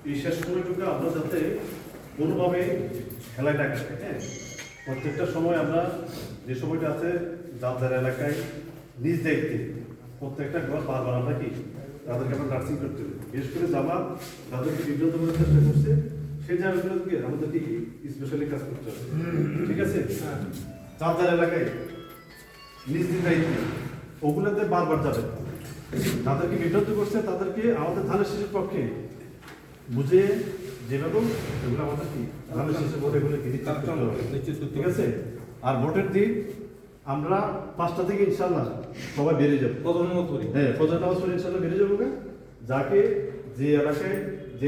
এই শেষ সময়টুকু আমরা যাতে কোনোভাবে খেলায় না কাটে, হ্যাঁ, প্রত্যেকটা সময় আমরা যে সময়টা আছে যার এলাকায় নিজ দায়িত্বে প্রত্যেকটা ঘর বারবার আমরা কি তাদেরকে আমরা নার্সিং করতে হবে। বিশেষ করে জামাত তাদেরকে বিব্রত করার চেষ্টা করছে সেই জায়গাগুলোকে আমাদেরকে স্পেশালি কাজ করতে হবে, ঠিক আছে? যার এলাকায় নিজ নিজ দায়িত্ব ওগুলোতে বারবার যাবে, তাদেরকে বিব্রত করছে তাদেরকে আমাদের ধানের শীষের পক্ষে বুঝে যেভাবে এগুলো আমাদের কি ধানের শীষের ভোট এগুলো ঠিক আছে। আর ভোটের দিন আমরা 5টা থেকে ইনশাল্লাহ সবাই বেরিয়ে যাবো, হ্যাঁ ফজর নামাজ পড়ে ইনশাল্লাহ বেরিয়ে যাবো। যাকে যে এলাকায়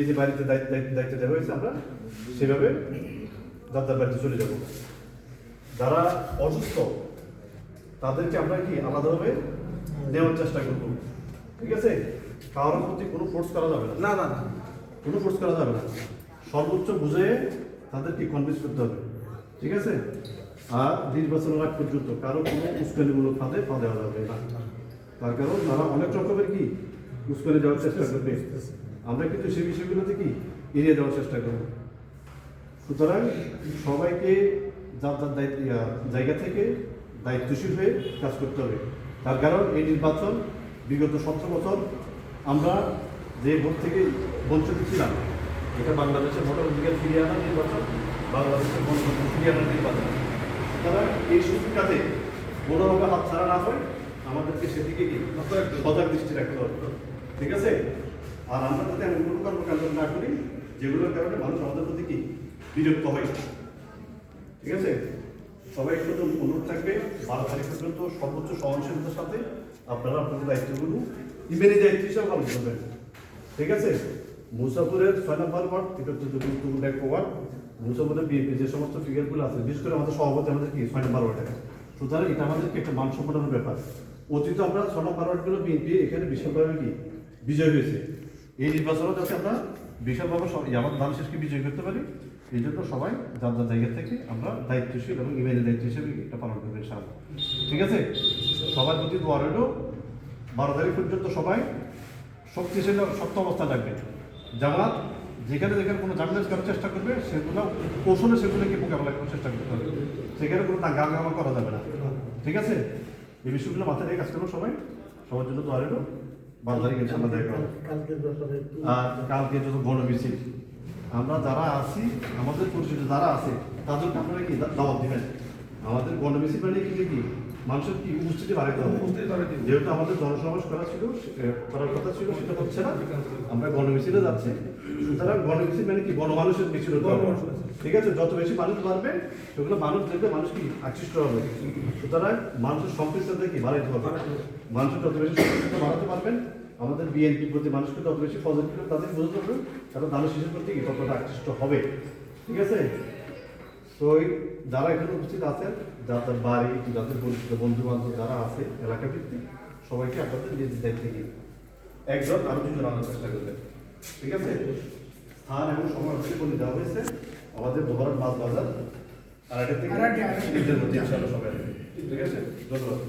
যে বাড়িতে দায়িত্ব দেওয়া হয়েছে আমরা সেভাবে যার বাড়িতে চলে যাব। যারা অসুস্থ তাদেরকে আমরা কি আলাদাভাবে নেওয়ার চেষ্টা করবো, ঠিক আছে? কারোর প্রতি কোনো ফোর্স করা যাবে না, না না না, কোনো ফোর্স করা যাবে না, সর্বোচ্চ বুঝে তাদেরকে কনভিন্স করতে হবে, ঠিক আছে? আর নির্বাচনের আগ পর্যন্ত কারো কোনো উস্কানিমূলক ফাঁদে পা দেওয়া যাবে না। তার কারণ তারা অনেক রকমের কি উস্কানি দেওয়ার চেষ্টা করবে, আমরা কিন্তু সেই বিষয়গুলোতে কি এড়িয়ে দেওয়ার চেষ্টা করব। সুতরাং সবাইকে যার যার জায়গা থেকে দায়িত্বশীল হয়ে কাজ করতে হবে। তার কারণ এই নির্বাচন বিগত 17 বছর আমরা যে ভোট থেকে বঞ্চিত ছিলাম, এটা বাংলাদেশের ভোটার অধিকার ফিরিয়ে আনার নির্বাচন, বাংলাদেশের গণতন্ত্র ফিরিয়ে আনার নির্বাচন। সুতরাং এই সুযোগটাতে কোনোভাবে হাত ছাড়া না হয় আমাদেরকে সেদিকে কি সজাগ দৃষ্টি রাখতে হবে, ঠিক আছে? আর আমরা যাতে এমন কোনো কর্মকাণ্ড না করি যেগুলোর কারণে মানুষ আমাদের প্রতি কি বিরক্ত হয়, ঠিক আছে? সবাই একটু অনুরোধ থাকবে 12 তারিখ পর্যন্ত সর্বোচ্চ সহনশীলতার সাথে আপনারা আপনাদের দায়িত্বগুলো ইমেলি দায়িত্ব হিসাবে পালন করবেন, ঠিক আছে? মুসাফুরের 6 নম্বর ওয়ার্ড এটা তো গুরুত্বপূর্ণ একটা ওয়ার্ড। মুসাফুরের বিএনপি যে সমস্ত ফিগারগুলো আছে বিশেষ করে আমাদের সভাপতি আমাদের কি 6 নম্বর ওয়ার্ডে, সুতরাং এটা আমাদেরকে একটা মান সম্মানের ব্যাপার। অতীত আমরা 6 নম্বর ওয়ার্ডগুলো বিএনপি এখানে বিশালভাবে কি বিজয় হয়েছে, এই নির্বাচনে যাতে আমরা বিশালভাবে আমার ধান শেষকে বিজয় করতে পারি এই জন্য সবাই যার যার জায়গা থেকে আমরা দায়িত্বশীল এবং ইমেলের দায়িত্ব হিসেবে এটা পালন করবো ইনশাআল্লাহ, ঠিক আছে? সবার প্রতি দোয়া রইল। 12 তারিখ পর্যন্ত সবাই শক্তিশালী শক্ত অবস্থা থাকবে। জামাত যেখানে যেখানে কোনো ঝামেলা করার চেষ্টা করবে সেগুলো কৌশলে সেগুলোকে মোকাবেলা করার চেষ্টা করতে হবে, সেখানে কোনো দাঙ্গা করা যাবে না, ঠিক আছে? এই বিষয়গুলো মাথায় রেখে কাজ করবো সবাই। সবার জন্য দোয়া রইল। 12 তারিখ ইনশাআল্লাহ দেখা হবে। আর কালকে যত গণমিছিল আমরা যারা আছি আমাদের পরিচিত যারা আছে তাদেরকে আপনারা কি দাওয়াত দিবেন। আমাদের গণমিছিল মানে কিন্তু কি মানুষের কি উপস্থিতি বাড়াইতে হবে, যেহেতু আমাদের জনসমাবেশ করার কথা ছিল সেটা হচ্ছে না, আমরা গণমিছিলে যাচ্ছি। সুতরাং গণমিছিল মানে কি গণমানুষের মিছিল, ঠিক আছে? যত বেশি মানুষ বাড়বে সেগুলো মানুষ দেখবে, মানুষ কি আকৃষ্ট হবে। সুতরাং মানুষের সম্পৃক্ততা কি বাড়াইতে হবে, মানুষের যত বেশি সম্পৃক্ততা বাড়াতে পারবেন আমাদের বিএনপির প্রতি মানুষকে তত বেশি পজিটিভ তাদের বুঝতে পারবেন, তারা ধানের শীষের প্রতি কি ততটা আকৃষ্ট হবে, ঠিক আছে? তো যারা এখানে উপস্থিত আছেন যাদের বাড়ি যাদের পরিচিত বন্ধু বান্ধব যারা আছে এলাকা ভিত্তিক সবাইকে আপনাদের নিজ দায়িত্ব থেকে একজন আরো 2 জন আনার চেষ্টা করবেন, ঠিক আছে? স্থান এবং সময় বলে দেওয়া হয়েছে আমাদের দোবারের মাছ বাজার আর এটা থেকে নিজের মধ্যে ইনশাআল্লাহ সবাই, ঠিক আছে? ধন্যবাদ।